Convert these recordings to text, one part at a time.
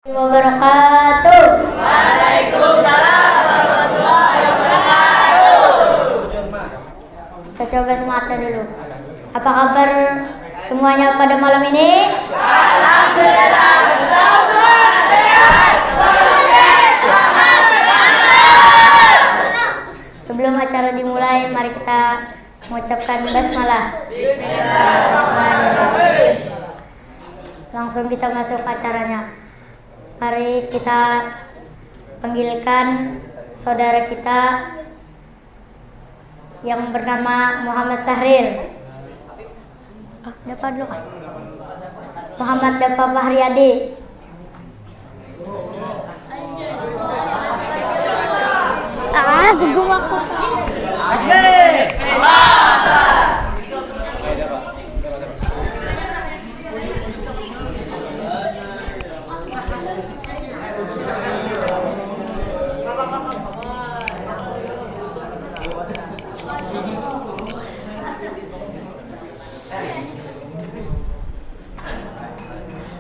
Wabarakatuh. Waalaikumsalam warahmatullahi wabarakatuh. Kita coba semangatnya dulu. Apa kabar semuanya pada malam ini? Alhamdulillah. Sebelum acara dimulai, mari kita mengucapkan basmalah. Bismillahirrahmanirrahim. Langsung kita masuk ke acaranya. Mari kita panggilkan saudara kita yang bernama Muhammad Sahril. Dapat dulu. Muhammad Dafa Fahriyadi. Gugum aku.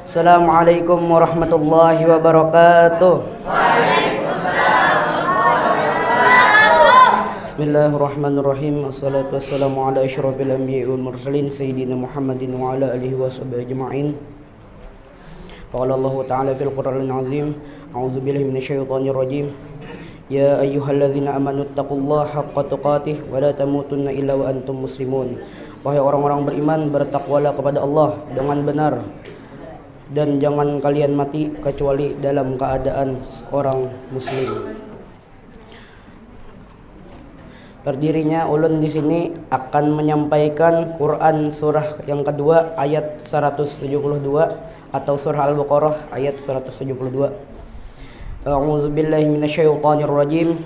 Assalamualaikum warahmatullahi wabarakatuh. Bismillahirrahmanirrahim. Assalatu wassalamu ala asyrafil anbiya'i wal mursalin sayyidina Muhammadin wa ala alihi wa sahbihi ajma'in. Qala Allah ta'ala fil Qur'anil azim, a'udzu billahi minasyaitonir rajim. Ya ayyuhalladzina amanu taqullaha haqqa tuqatih wa la tamutunna illa wa antum muslimun. Wahai orang-orang beriman, bertakwalah kepada Allah dengan benar dan jangan kalian mati kecuali dalam keadaan orang muslim. Berdirinya ulun di sini akan menyampaikan Quran surah yang kedua ayat 172 atau surah Al-Baqarah ayat 172. A'udzu billahi minasyaitonir rajim.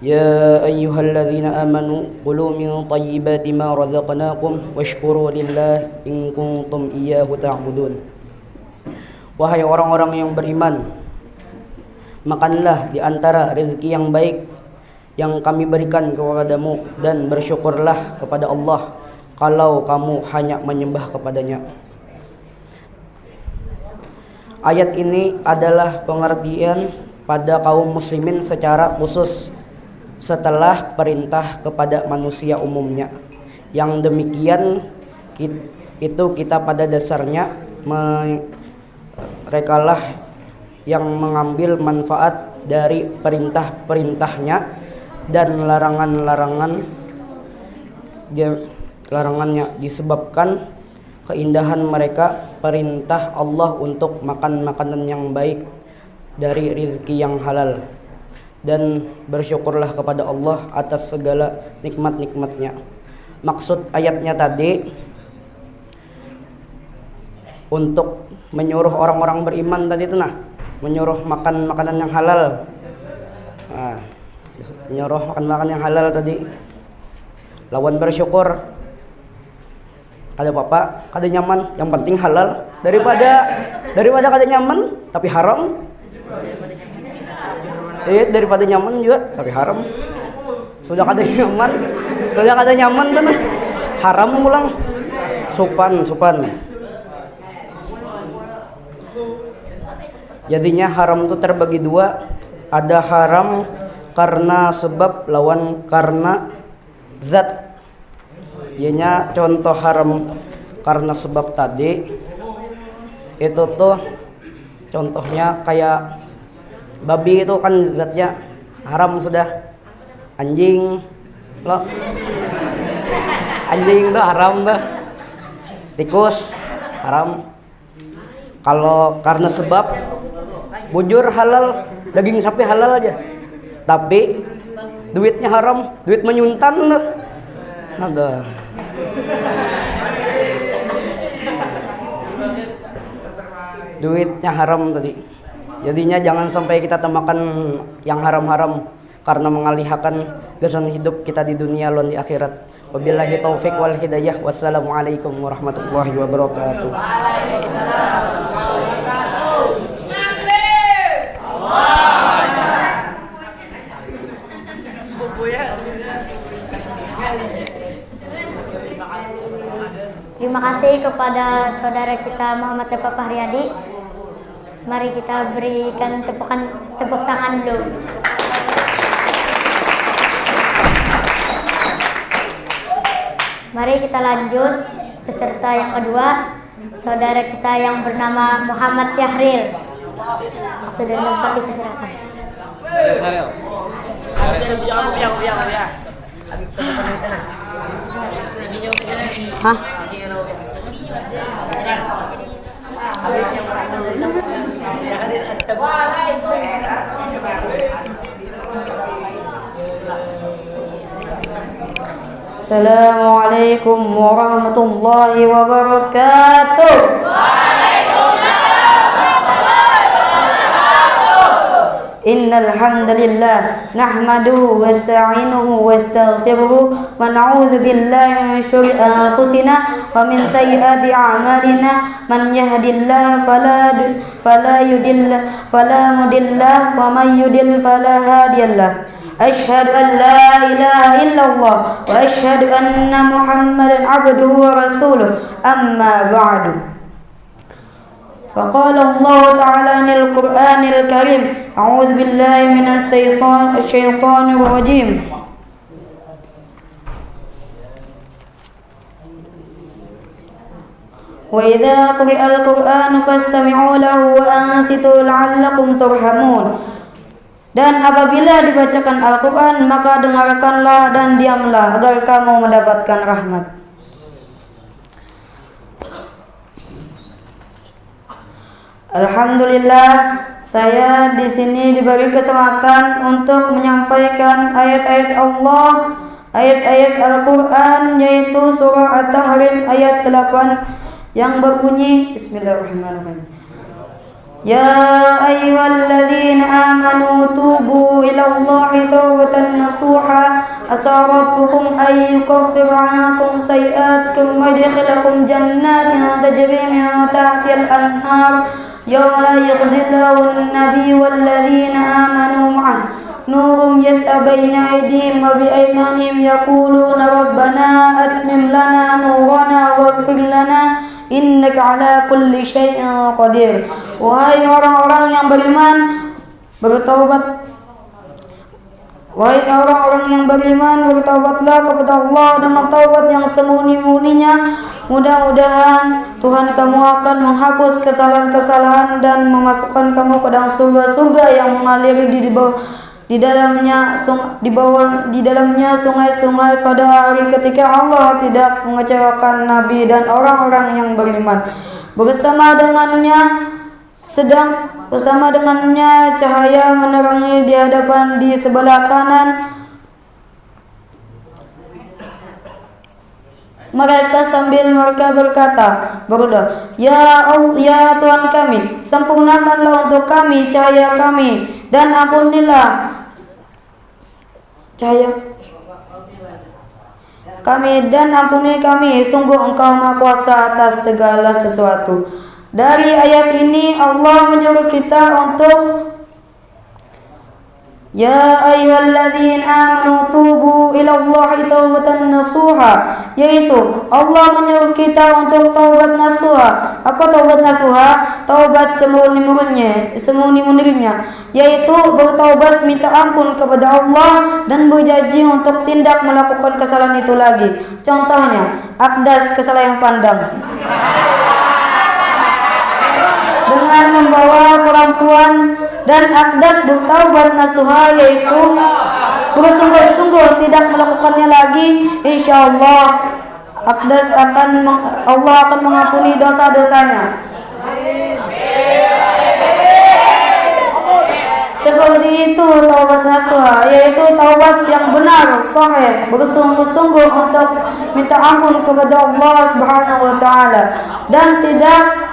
Ya ayyuhalladzina amanu qulu min thayyibati ma razaqnakum washkuru lillahi in kuntum iyyahu ta'budun. Wahai orang-orang yang beriman, makanlah di antara rezeki yang baik yang kami berikan kepadamu dan bersyukurlah kepada Allah kalau kamu hanya menyembah kepadanya. Ayat ini adalah pengertian pada kaum muslimin secara khusus setelah perintah kepada manusia umumnya. Yang demikian itu kita pada dasarnya merekalah yang mengambil manfaat dari perintah-perintahnya dan larangannya disebabkan keindahan mereka perintah Allah untuk makan makanan yang baik dari rezeki yang halal, dan bersyukurlah kepada Allah atas segala nikmat-nikmatnya. Maksud ayatnya tadi untuk menyuruh orang-orang beriman tadi itu menyuruh makan makanan yang halal. Menyuruh makan makanan yang halal tadi lawan bersyukur. Kada apa-apa, kada nyaman, yang penting halal daripada kada nyaman tapi haram. Daripada nyaman juga tapi haram. Sudah kada nyaman tuh haram mulang. Supan. Jadinya haram itu terbagi dua. Ada haram karena sebab lawan karena zat. Ianya contoh haram karena sebab tadi itu tuh contohnya kayak babi itu kan zatnya haram sudah. Anjing loh. Anjing tuh haram tuh. Tikus haram. Kalau karena sebab bujur halal, daging sapi halal aja. Tapi duitnya haram, duit menyuntan tuh. Naga. Duitnya haram tadi. Jadinya jangan sampai kita makan yang haram-haram karena mengalihkan kesan hidup kita di dunia lawan di akhirat. Wabillahi taufik wal hidayah. Wassalamualaikum warahmatullahi wabarakatuh. Waalaikumsalam warahmatullahi wabarakatuh. Terima kasih kepada kepada saudara kita Muhammad Depa Fahriyadi. Mari kita berikan tepuk tangan dulu. Mari kita lanjut peserta yang kedua, saudara kita yang bernama Muhammad Syahril. Waktu dan tempat dipersilakan. Syahril. Hah? Assalamualaikum warahmatullahi wabarakatuh. Innal hamdalillah nahmaduhu wa nasta'inuhu wa nastaghfiruhu wa na'udzu billahi min syururi anfusina wa min sayyiati a'malina man yahdihillahu fala mudilla wa man yudlil fala hadiyalah. Asyhadu an la ilaha illallah wa asyhadu anna Muhammadan abduhu wa rasuluh. Amma ba'du. فقال الله تعالى عن القرآن الكريم أعوذ بالله من الشيطان الرجيم وإذا قرئ القرآن فاستمعوا له وأنصتوا لعلكم ترحمون. Dan apabila dibacakan Al-Quran maka dengarkanlah dan diamlah agar kamu mendapatkan rahmat. Alhamdulillah, saya di sini diberi kesempatan untuk menyampaikan ayat-ayat Allah, ayat-ayat Al-Quran, yaitu surah At-Tahrim ayat 8 yang berbunyi Bismillahirrahmanirrahim. Ya ayyuhalladzina amanu tubu ilallahi taubatan nasuha asa rabbukum ay yukaffira ankum sayi'atikum wa yudkhilakum jannatin tajri min tahtiha al-anhar يوم لا يخزي الله النبي والذين آمنوا معه نورهم يسعى بين أيديهم وبأيمانهم يقولون ربنا أتمم لنا نورنا واغفر لنا إنك على كل شيء قدير. Wahai orang-orang yang beriman, bertaubat. Wahai orang-orang yang beriman, bertaubatlah kepada Allah dengan taubat yang semurni-murninya. Mudah-mudahan Tuhan kamu akan menghapus kesalahan-kesalahan dan memasukkan kamu ke dalam surga-surga yang mengalir di dalamnya sungai-sungai pada hari ketika Allah tidak mengecewakan Nabi dan orang-orang yang beriman. Bersama dengannya cahaya menerangi di hadapan di sebelah kanan. Mereka sambil mereka berkata, berdoa, Ya Tuhan kami, sempurnakanlah untuk kami cahaya kami dan ampunilah cahaya kami dan ampuni kami, sungguh Engkau Maha Kuasa atas segala sesuatu. Dari ayat ini Allah menyuruh kita untuk Ya ayyuhalladzina amanu tubu ilallahi taubatan nasuha, yaitu Allah menyuruh kita untuk taubat nasuha. Apa taubat nasuha? Taubat semurni-murninya, yaitu bertaubat minta ampun kepada Allah dan berjanji untuk tidak melakukan kesalahan itu lagi. Contohnya, akdas kesalahan pandang. Dengan membawa perempuan dan akdas bertaubat nasuha, yaitu bersungguh-sungguh tidak melakukannya lagi, insyaallah akdas Allah akan mengampuni dosa-dosanya. Seperti itu taubat nasuha, yaitu taubat yang benar, sahih, bersungguh-sungguh untuk minta ampun kepada Allah Subhanahu wa taala dan tidak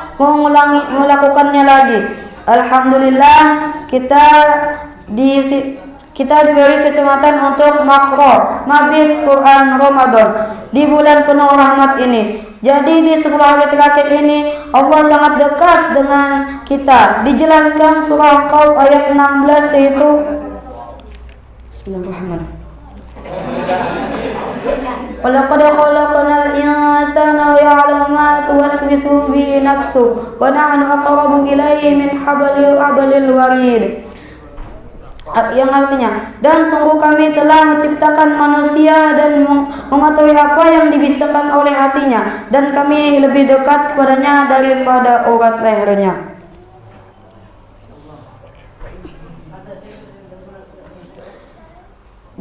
melakukannya lagi. Alhamdulillah, kita diberi kesempatan untuk mabit Quran Ramadan di bulan penuh rahmat ini. Jadi di 10 hari terakhir ini Allah sangat dekat dengan kita. Dijelaskan surah Qaf ayat 16, yaitu Bismillahirrahmanirrahim. ولقد خلقنا الإنسان ويعلم ما توسوس به نفسه ونحن أقرب إليه من حبل الوريد. Yang artinya, dan sungguh kami telah menciptakan manusia dan mengetahui apa yang dibisikkan oleh hatinya, dan kami lebih dekat kepadanya daripada urat lehernya.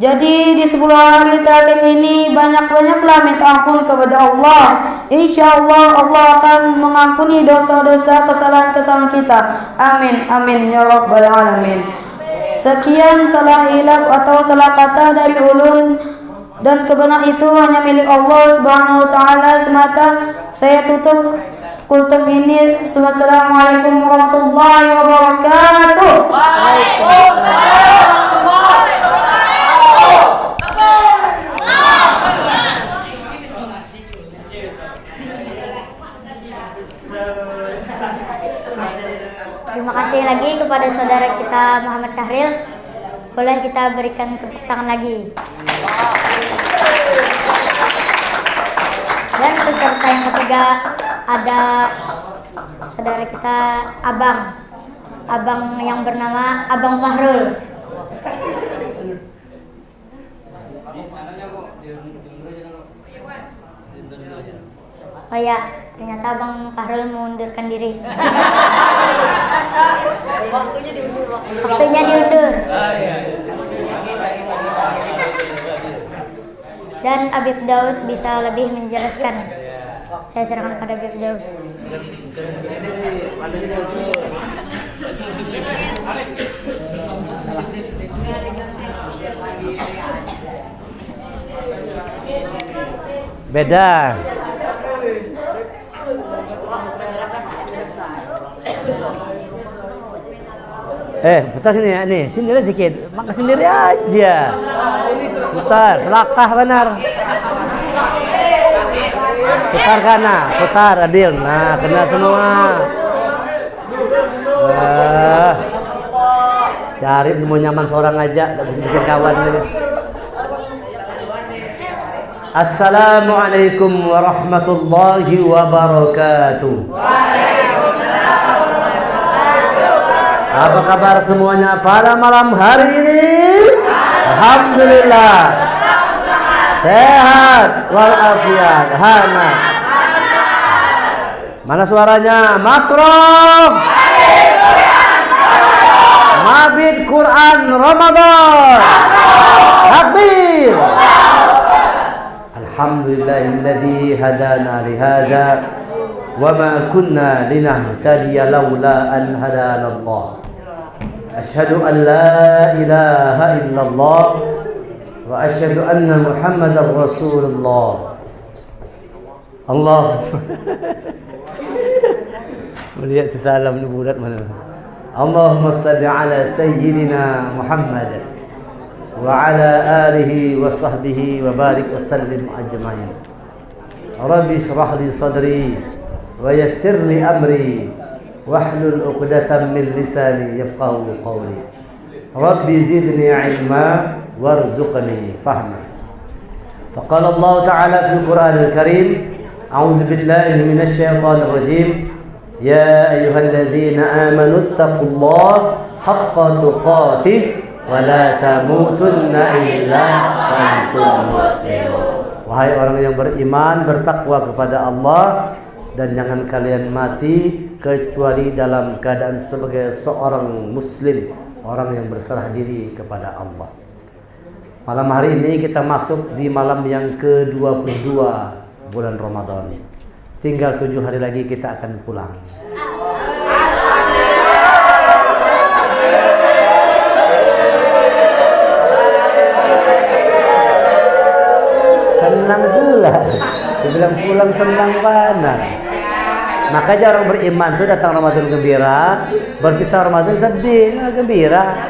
Jadi di 10 hari tarik ini banyak-banyaklah minta ampun kepada Allah. Insya Allah Allah akan mengampuni dosa-dosa kesalahan-kesalahan kita. Amin amin ya rabbal alamin. Sekian salah hilaf atau salah kata dari ulun, dan kebenaran itu hanya milik Allah Subhanahu wa taala semata. Saya tutup kultum ini. Wassalamualaikum warahmatullahi wabarakatuh. Waalaikumsalam. Terima kasih lagi kepada saudara kita Muhammad Syahril. Boleh kita berikan tepuk tangan lagi. Dan peserta yang ketiga ada saudara kita Abang yang bernama Abang Fahrul. Oh ya, ternyata Abang Fahrul mengundurkan diri. Waktunya diundur. Dan Habib Daus bisa lebih menjelaskan. Saya serahkan pada Habib Daus. Beda. Putar sini ya, nih sendiri dikit, maka sendiri aja. Putar, selakah benar. Putar kanan, putar adil. Nah, kena semua. Si Arif mau nyaman seorang aja, bikin kawan ini. Assalamualaikum warahmatullahi wabarakatuh. Apa kabar semuanya pada malam hari ini? Alhamdulillah. Sehat walafiat. Hana. Mana suaranya? Makrom. Mabit Quran Ramadan. Takbir. Alhamdulillahilladzi hadana lihada wa ma kunna linahtadiya laula an hadana Allah. Asyhadu an la ilaha illallah wa asyhadu anna Muhammadar Rasulullah. Allah. Melihat sesalam nubuat mana? Allahumma salli ala sayyidina Muhammad wa ala alihi wa sahbihi wa barik wa sallim ajma'in. Rabbi shrah li sadri wa yassir li amri wahlul 'uqdatam min lisani yafqahu qawli. Rabbi zidni 'ilma warzuqni fahma. Faqala Allah ta'ala fil Qur'anil Karim, a'udzu billahi minasy syaithanir rajim. Ya ayyuhalladzina amanu taqullaha haqqa tuqatih wa la tamutunna illa wa antum muslimun. Wahai orang yang beriman, bertakwa kepada Allah dan jangan kalian mati kecuali dalam keadaan sebagai seorang muslim, orang yang berserah diri kepada Allah. Malam hari ini kita masuk di malam yang ke-22 bulan Ramadan. Tinggal 7 hari lagi kita akan pulang. Senang pula. Dibilang pulang senang banget. Makanya orang beriman itu datang Ramadan gembira, berpisah Ramadan sedih, gembira.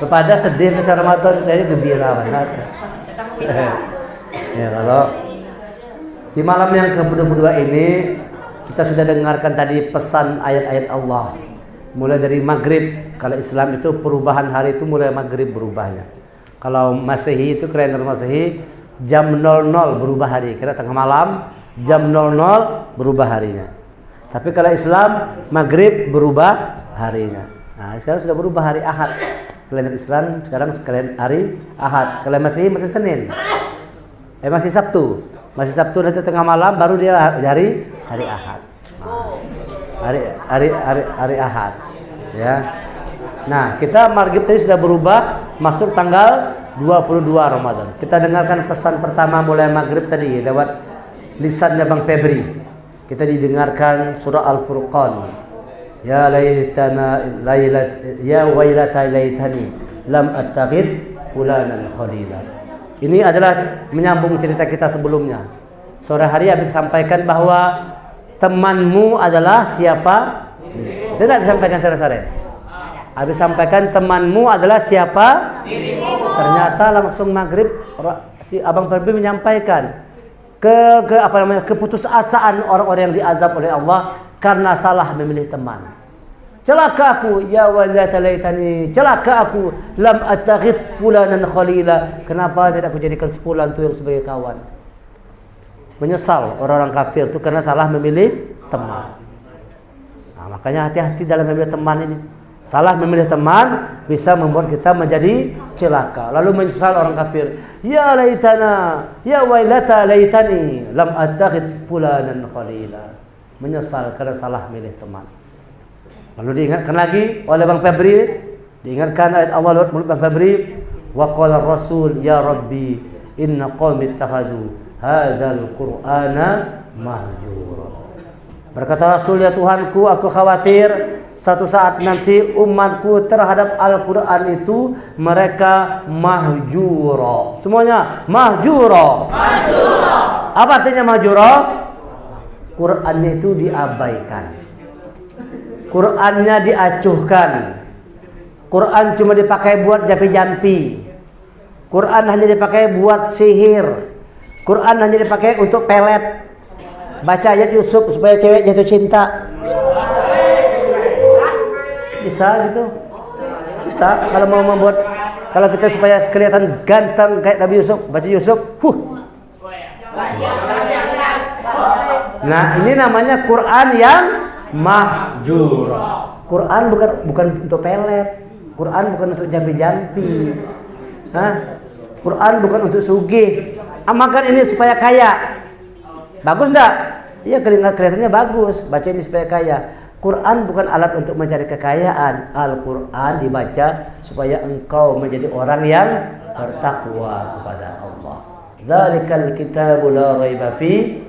Kepada sedih pisah Ramadan, saya gembira banget. Ya, kalau di malam yang ke-22 ini kita sudah dengarkan tadi pesan ayat-ayat Allah. Mulai dari maghrib, kalau Islam itu perubahan hari itu mulai maghrib berubahnya. Kalau Masehi itu kalender Masehi jam 00 berubah hari. Kira tengah malam jam 00 berubah harinya. Tapi kalau Islam maghrib berubah harinya. Nah sekarang sudah berubah hari Ahad. Kalender Islam sekarang sekalian hari Ahad. Kalau Masehi masih Senin. Masih Sabtu. Masih Sabtu nanti tengah malam baru dia hari Ahad. Hari Ahad. Ya. Nah, kita maghrib tadi sudah berubah masuk tanggal 22 Ramadan. Kita dengarkan pesan pertama mulai maghrib tadi lewat lisannya Bang Febri. Kita didengarkan surah Al-Furqan. Ya laitana ya wailata laitani lam attakhidz fulanan khalila. Ini adalah menyambung cerita kita sebelumnya. Sore hari Habib sampaikan bahwa temanmu adalah siapa? Tidak disampaikan sore-sore. Habis sampaikan temanmu adalah siapa? Dirimu. Ternyata langsung maghrib si Abang Febri menyampaikan keputusasaan orang-orang yang diazab oleh Allah karena salah memilih teman. Celaka aku, ya wailata laitani, celaka aku, lam attakhidz fulanan khalila. Kenapa tidak aku jadikan fulan itu yang sebagai kawan? Menyesal orang-orang kafir itu karena salah memilih teman. Nah, makanya hati-hati dalam memilih teman ini. Salah memilih teman bisa membuat kita menjadi celaka. Lalu menyesal orang kafir. Ya laitana, ya wailata laitani lam attakhidz fulanan khalila. Menyesal karena salah memilih teman. Lalu diingatkan lagi oleh Bang Febri, diingatkan ayat Allah lewat mulut Bang Febri, wa qala rasul ya rabbi inna qaumi ittakhadhu hadzal qur'ana mahjura. Berkata Rasul, ya Tuhanku, aku khawatir satu saat nanti umatku terhadap Al-Quran itu mereka mahjura. Semuanya mahjura. Apa artinya mahjura? Qurannya itu diabaikan, Qurannya diacuhkan. Quran cuma dipakai buat jampi-jampi. Quran hanya dipakai buat sihir. Quran hanya dipakai untuk pelet. Baca ayat Yusuf supaya cewek jatuh cinta. Bisa gitu. Bisa kalau mau membuat, kalau kita supaya kelihatan ganteng kayak Nabi Yusuf, baca Yusuf. Nah, ini namanya Quran yang mahjur. Quran bukan untuk pelet. Quran bukan untuk jampi-jampi. Quran bukan untuk sugih. Amalkan ini supaya kaya. Bagus enggak? Iya, kelihatannya bagus. Baca ini supaya kaya. Quran bukan alat untuk mencari kekayaan. Al-Quran dibaca supaya engkau menjadi orang yang bertakwa kepada Allah. Dzalikal kitabu la raiba fi.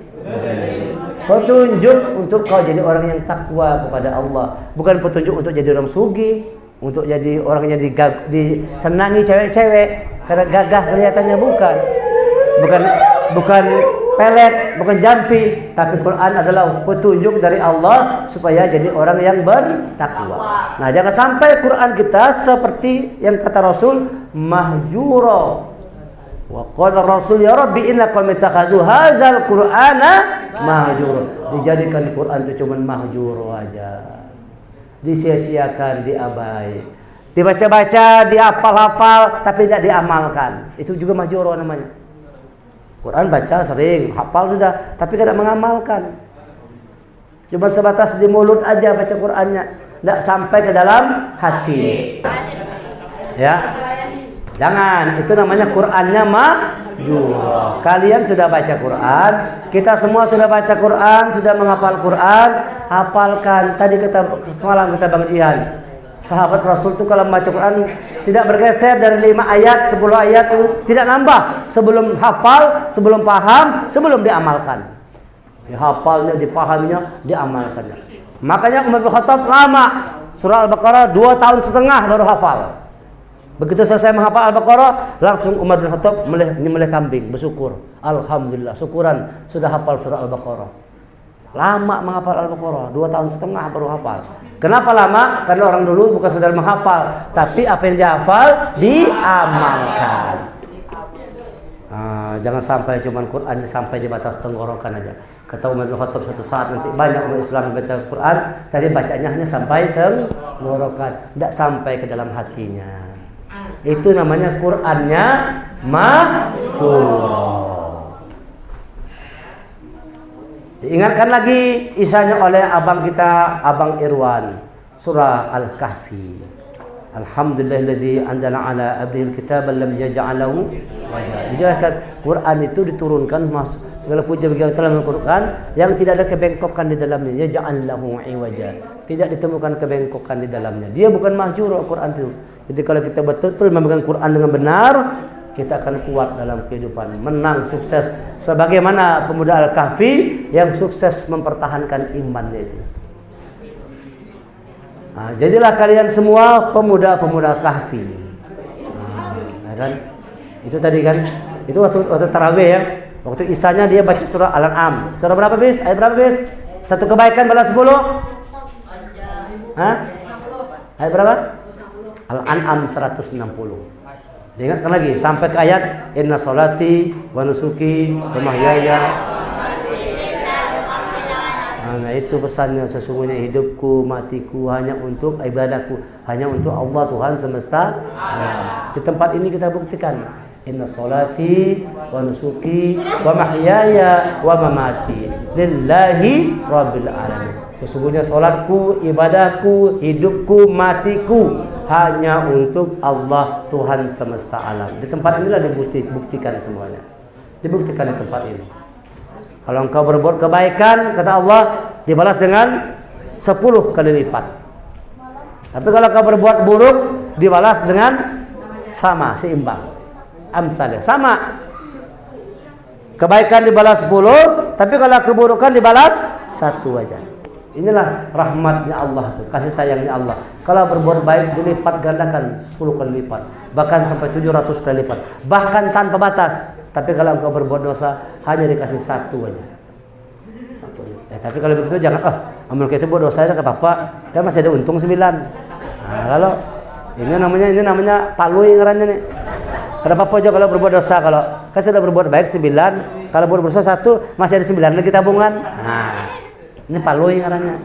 Petunjuk untuk kau jadi orang yang takwa kepada Allah. Bukan petunjuk untuk jadi orang sugih, untuk jadi orang yang disenangi cewek-cewek karena gagah kelihatannya, bukan pelet, bukan jampi, tapi Quran adalah petunjuk dari Allah supaya jadi orang yang bertakwa. Nah, jangan sampai Quran kita seperti yang kata Rasul, mahjura. Wa qala Rasul ya Rabbi inna qaumi ittakhadhu hadzal Qur'ana mahjura. Dijadikan Quran itu cuma mahjur aja. Disia-siakan, diabai. Dibaca-baca, dihafal-hafal tapi tidak diamalkan. Itu juga mahjur namanya. Quran baca sering, hafal sudah, tapi tidak mengamalkan. Cuma sebatas di mulut aja baca Qurannya, tidak sampai ke dalam hati. Ya, jangan. Itu namanya Qurannya mahjur. Kalian sudah baca Quran, kita semua sudah baca Quran, sudah menghafal Quran, hafalkan. Tadi semalam kita bagian. Sahabat Rasul itu kalau membaca Quran tidak bergeser dari 5 ayat, 10 ayat itu tidak nambah sebelum hafal, sebelum paham, sebelum diamalkan. Dihafalnya, dipahaminya, diamalkannya. Makanya Umar bin Khattab lama, surah Al-Baqarah 2 tahun setengah baru hafal. Begitu selesai menghafal Al-Baqarah, langsung Umar bin Khattab menyembelih kambing, bersyukur. Alhamdulillah, syukuran sudah hafal surah Al-Baqarah. Lama menghafal Al-Baqarah, 2 tahun setengah baru hafal. Kenapa lama? Karena orang dulu bukan sekedar menghafal, tapi apa yang dihafal diamalkan. Jangan sampai cuman Quran sampai di batas tenggorokan aja. Kata Umar bin Khattab suatu saat nanti banyak umat Islam membaca Quran, tapi bacanya hanya sampai tenggorokan, tidak sampai ke dalam hatinya. Itu namanya Qur'annya mahfuz. Diingatkan lagi isanya oleh abang kita, Abang Irwan, surah Al-Kahfi. Alhamdulillahilladzi anzala ala abdihil kitaba lam yaj'al lahu waja. Dijelaskan Quran itu diturunkan segala puji bagi Allah telah Quran yang tidak ada kebengkokan di dalamnya. Yaj'al lahu iwaja. Tidak ditemukan kebengkokan di dalamnya. Dia bukan mahjur Al-Quran itu. Jadi kalau kita betul-betul memegang Quran dengan benar, kita akan kuat dalam kehidupan, menang, sukses sebagaimana pemuda Al-Kahfi yang sukses mempertahankan imannya itu. Nah, jadilah kalian semua pemuda-pemuda kahfi. Nah, kan? Itu tadi kan, itu waktu tarawih ya. Waktu isanya dia baca surah Al-An'am. Surah berapa bis? Ayat berapa bis? Satu kebaikan balas 10? Hah? Ayat berapa? Al-An'am 160. Diingatkan lagi sampai ke ayat inna sholati wa nusuki wa mahyaya. Nah, itu pesannya, sesungguhnya hidupku, matiku hanya untuk ibadahku, hanya untuk Allah Tuhan semesta alam. Di tempat ini kita buktikan inna sholati wa nusuki wa mahyaya wa mamati lillahi rabbil alamin. Sesungguhnya salatku, ibadahku, hidupku, matiku hanya untuk Allah Tuhan semesta alam. Di tempat inilah dibuktikan semuanya. Dibuktikan di tempat ini. Kalau engkau berbuat kebaikan, kata Allah, dibalas dengan 10 kali lipat. Tapi kalau engkau berbuat buruk, dibalas dengan sama, seimbang. Amsalnya sama. Kebaikan dibalas 10, tapi kalau keburukan dibalas 1 aja. Inilah rahmatnya Allah tuh, kasih sayangnya Allah. Kalau berbuat baik dilipat gandakan 10 kali lipat, bahkan sampai 700 kali lipat, bahkan tanpa batas. Tapi kalau engkau berbuat dosa hanya dikasih 1 aja. 1. Tapi kalau begitu jangan amal kita buat dosa aja ke apa? Kan masih ada untung 9. Nah, lalu ini namanya palui ngarannya nih. Kenapa apa aja kalau berbuat dosa, kalau kan sudah berbuat baik 9, kalau berbuat dosa 1 masih ada 9 lagi tabungan. Nah, ini palui ngarannya.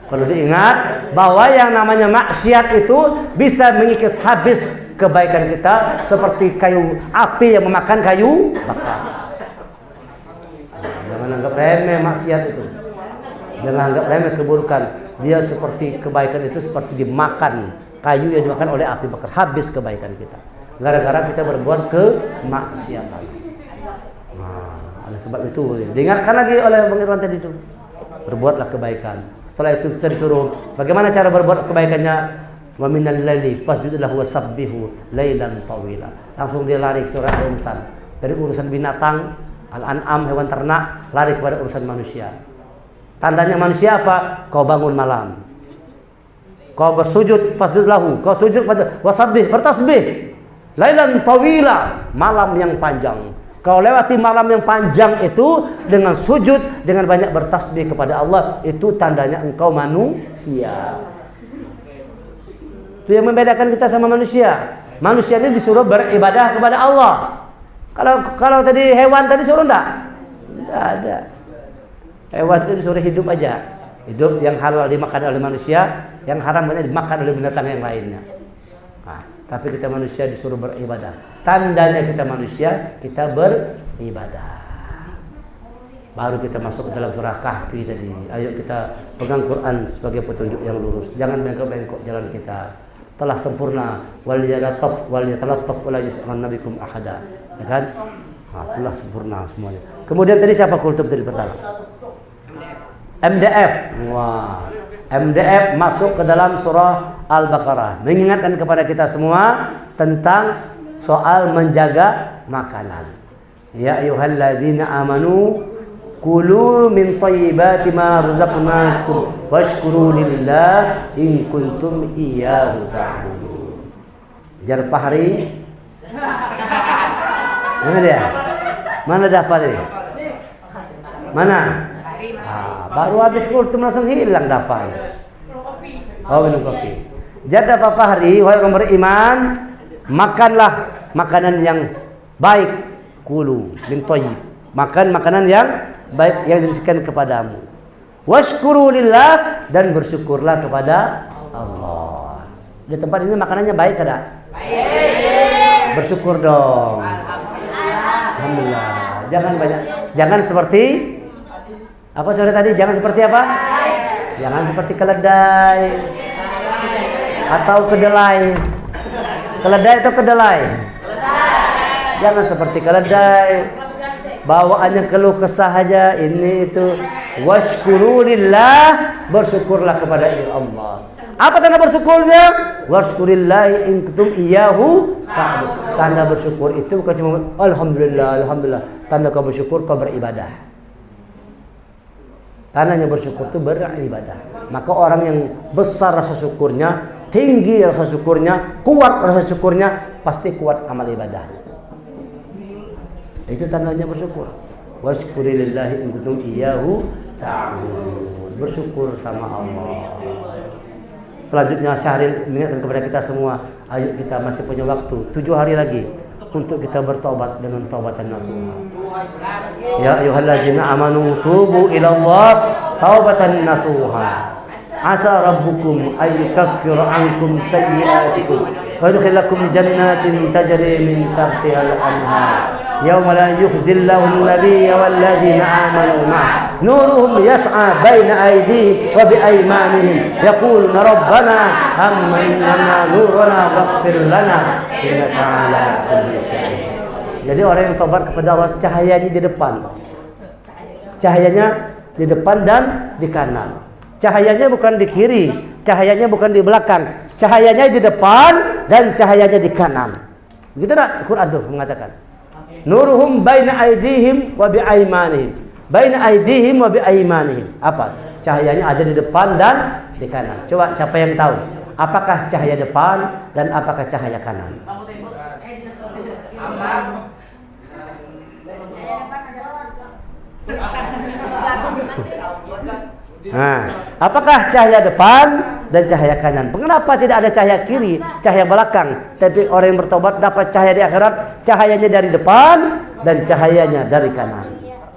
Perlu diingat bahwa yang namanya maksiat itu bisa mengikis habis kebaikan kita seperti kayu api yang memakan kayu bakar. Jangan anggap remeh maksiat itu. Jangan anggap remeh keburukan. Dia seperti kebaikan itu seperti dimakan kayu yang dimakan oleh api bakar. Habis kebaikan kita. Gara-gara kita berbuat kemaksiatan. Nah, oleh sebab itu diingatkan lagi oleh Bang Irwan tadi itu. Berbuatlah kebaikan. Setelah itu kita disuruh bagaimana cara berbuat kebaikannya. Wa minal laili fasjud lahu wasabbihu lailan tawila. Langsung dia lari ke surah Al-Insan. Dari urusan binatang, Al-An'am, hewan ternak, lari kepada urusan manusia. Tandanya manusia apa? Kau bangun malam. Kau bersujud fasjud lahu, kau sujud pada wasabbih, bertasbih. Lailan tawila, malam yang panjang. Kau lewati malam yang panjang itu dengan sujud, dengan banyak bertasbih kepada Allah, itu tandanya engkau manusia. Itu yang membedakan kita sama manusia. Manusia ini disuruh beribadah kepada Allah. Kalau tadi hewan tadi suruh enggak? Enggak ada. Hewan itu disuruh hidup aja. Hidup yang halal dimakan oleh manusia, yang haram banyak dimakan oleh binatang yang lainnya. Nah, tapi kita manusia disuruh beribadah. Tandanya kita manusia, kita beribadah. Baru kita masuk ke dalam surah Kahfi tadi. Ayo kita pegang Quran sebagai petunjuk yang lurus. Jangan bengkok-bengkok jalan kita. Telah sempurna. Wal yatalattaf wal yatalattaf wala yus'alanna bikum ahada. Ya kan? Nah, telah sempurna semuanya. Kemudian tadi siapa kultum tadi pertama? MDF. Wah. MDF masuk ke dalam surah Al-Baqarah. Mengingatkan kepada kita semua tentang soal menjaga makanan. Ya ayyuhalladzina amanu kulu min thayyibati ma razaqnakum washkuru lillah in kuntum iyyahu ta'budun. Jar Fahri. Mana dia? Mana dapat ini? Mana? Baru habis kultum langsung hilang dapat. Oh, minum kopi. Jadi Pak Fahri, wahai orang beriman, makanlah makanan yang baik. Kulu min thayyib. Makan makanan yang baik yang diberikan kepadamu. Washkuru lillah, dan bersyukurlah kepada Allah. Di tempat ini makanannya baik ada? Bersyukur dong. Alhamdulillah. Jangan seperti apa sore tadi? Jangan seperti apa? Jangan seperti keledai atau kedelai. Keledai atau kedelai? Jangan seperti keledai. Bawaannya keluh kesah aja, ini itu. Washkurulillah, bersyukurlah kepada Allah. Apa tanda bersyukurnya? Washkurillah in kuntum iyyahu ta'budun. Tanda bersyukur itu bukan cuma alhamdulillah, alhamdulillah. Tanda kau bersyukur kau beribadah. Tandanya bersyukur itu beribadah. Maka orang yang besar rasa syukurnya, tinggi rasa syukurnya, kuat rasa syukurnya, pasti kuat amal ibadah. Itu tandanya bersyukur. Washkurillahi in kuntum iyyahu ta'budun. Bersyukur sama Allah. Selanjutnya Syahril mengingatkan kepada kita semua, ayo kita masih punya waktu 7 hari lagi untuk kita bertobat dengan taubatan nasuha. Ya ayyuhalladzina amanu tubu ila Allah taubatan nasuha. Asa rabbukum ayyukaffir ankum sayyi'atikum wa yudkhilakum jannatin tajri min tahtiha al-anhar. Yauma la yukhzillahu an-nabiyya walladzina amanu ma'ah nuruhum yas'a baina aydihim wa biaymanihim yaquluna rabbana ammanna nurana waghfir lana innaka 'ala kulli syai'in. Jadi orang yang tobat kepada Allah cahayanya di depan. Cahayanya di depan dan di kanan. Cahayanya bukan di kiri, cahayanya bukan di belakang. Cahayanya di depan dan cahayanya di kanan. Begitu tak? Quran tuh mengatakan. Nuruhum baina aydihim wa biaymanihim. Baina aydihim wa biaymanihim. Apa? Cahayanya ada di depan dan di kanan. Coba siapa yang tahu? Apakah cahaya depan dan apakah cahaya kanan? Nah, apakah cahaya depan dan cahaya kanan? Kenapa tidak ada cahaya kiri, cahaya belakang? Tapi orang yang bertobat dapat cahaya di akhirat, cahayanya dari depan dan cahayanya dari kanan.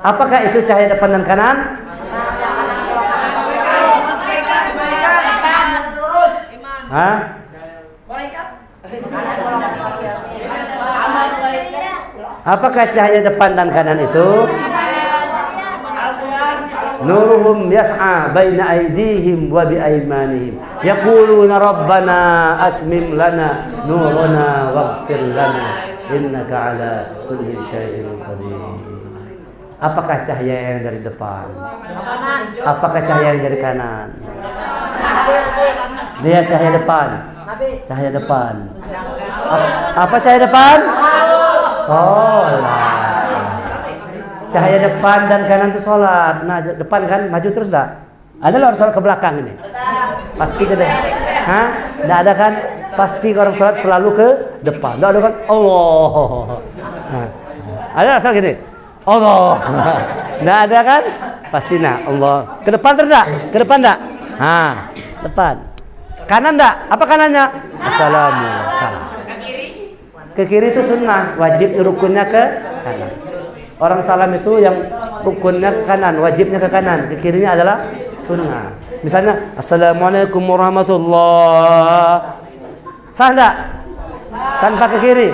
Apakah itu cahaya depan dan kanan? Hah? Apakah cahaya depan dan kanan itu? Nuruhum yas'a baina aydihim wa biaymanihim yaquluna rabbana atmim lana nurana waghfir lana innaka 'ala kulli syai'in qadir. Apakah cahaya yang dari depan? Apakah cahaya yang dari kanan? Dia cahaya depan. Cahaya depan. Apa cahaya depan? Salat. Cahaya depan dan kanan itu sholat. Nah, depan kan maju terus dah. Ada orang sholat ke belakang ini? Pasti ke deh. Hah? Nggak ada kan? Pasti orang sholat selalu ke depan. Nggak ada kan? Allah. Nah. Ada asal gini. Allah. Nggak ada kan? Pasti nah Allah. Ke depan terus dah. Ke depan dah. Nah, depan. Kanan dah. Apa kanannya? Assalamualaikum. Ke kiri itu sunnah. Wajib rukunnya ke kanan. Orang salam itu yang rukunnya ke kanan, wajibnya ke kanan, ke kirinya adalah sunnah. Misalnya, Assalamualaikum warahmatullah. Sah enggak? Tanpa ke kiri.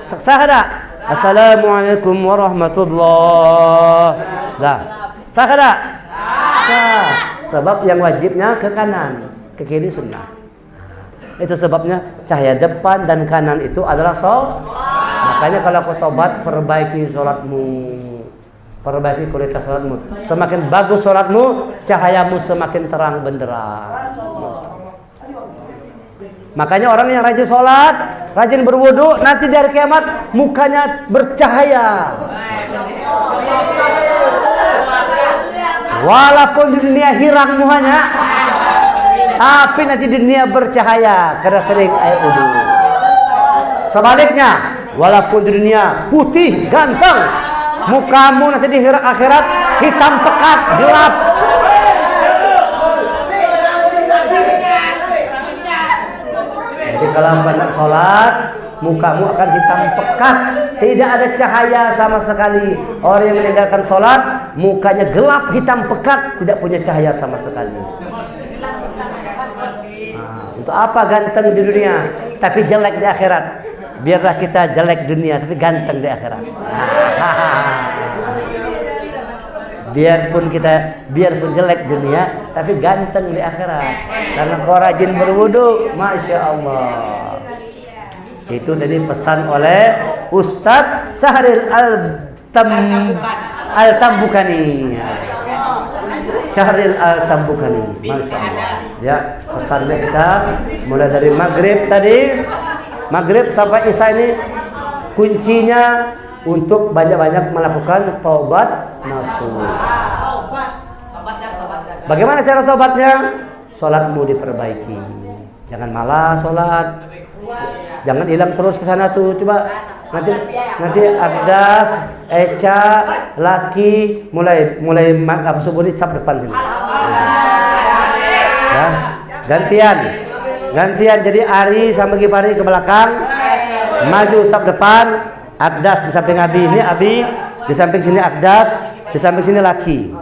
Sah enggak? Assalamualaikum warahmatullah. Dah. Sah enggak? Sah. Sebab yang wajibnya ke kanan, ke kiri sunnah. Itu sebabnya cahaya depan dan kanan itu adalah sholat. Makanya kalau kau tobat, perbaiki sholatmu, perbaiki kualitas sholatmu. Semakin bagus sholatmu, cahayamu semakin terang benderang. Makanya orang yang rajin sholat, rajin berwudu, nanti dari kiamat mukanya bercahaya. Walaupun di dunia hirang muhanya, tapi nanti di dunia bercahaya karena sering air wudu. Sebaliknya, walaupun di dunia putih, ganteng, mukamu nanti di akhirat hitam pekat, gelap. Jadi kalau hendak sholat, mukamu akan hitam pekat, tidak ada cahaya sama sekali. Orang yang meninggalkan sholat, mukanya gelap, hitam pekat, tidak punya cahaya sama sekali. Nah, untuk apa ganteng di dunia? tapi jelek di akhirat. Biarlah kita jelek dunia tapi ganteng di akhirat. Biarpun jelek dunia tapi ganteng di akhirat. Karena kau rajin berwudu, masya Allah. Itu tadi pesan oleh Ustadz Syahril Al-Tambukani. Syahril Al-Tambukani, masya Allah. Ya, pesannya kita mulai dari maghrib tadi, maghrib sampai isya ini kuncinya untuk banyak-banyak melakukan taubat nasuh. Bagaimana cara taubatnya? Sholatmu diperbaiki. Jangan malas sholat. Jangan hilang terus ke sana tuh. Coba nanti Abdas, Eca, Laki mulai maghrib subuh di sab depan sini. Ya, gantian jadi Ari sama Gipari ke belakang, maju sab depan, Abdas di samping Abi, ini Abi di samping sini, Abdas di samping sini, Laki,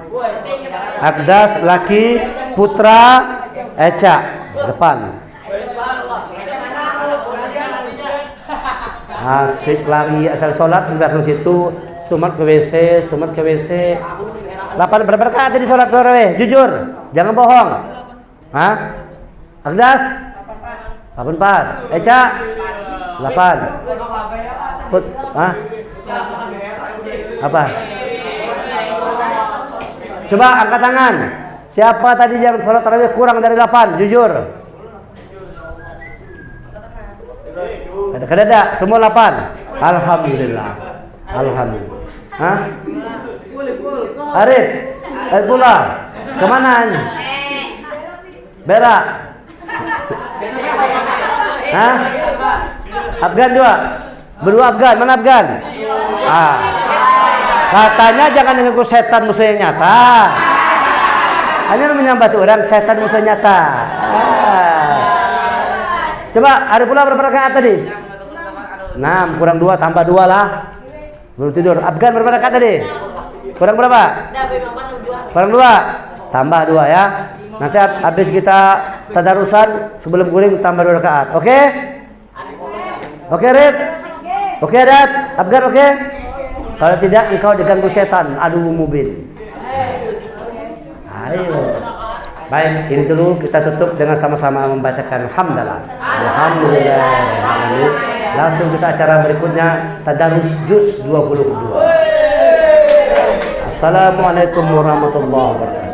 Abdas, Laki, Putra, Eca depan. Asik lagi asal sholat di belakang situ, stumat ke WC. 8 berapa rakaat tadi sholat tarawih? Jujur, jangan bohong. Hah? Agdas? 8 pas. Eca? 8. Put, hah? Apa? Coba angkat tangan. Siapa tadi yang sholat tarawih kurang dari 8? Jujur. Kada, semua 8. Alhamdulillah. Hah? Arif pula. Kemana? Berak. Hah? Afgan 2. Berdua Afgan. Mana Afgan? Katanya jangan mengganggu setan musuhnya nyata. Hanya menyambat orang setan musuhnya nyata. Coba Arif pula berapa rakaat tadi? 6 kurang 2 tambah 2 lah. Belum tidur. Afgan berapa rakaat tadi? Kurang berapa? Kurang 2. Tambah 2 ya. Nanti habis kita tadarusan sebelum guling tambah 2 rakaat. Oke? Oke, Rid? Oke, Dad? Afgan oke? Kalau tidak engkau diganggu setan. Aduh mubin. Ayo. Baik, ini dulu kita tutup dengan sama-sama membacakan hamdalah. Alhamdulillah. Langsung kita acara berikutnya tadarus juz 22. Assalamualaikum warahmatullahi wabarakatuh.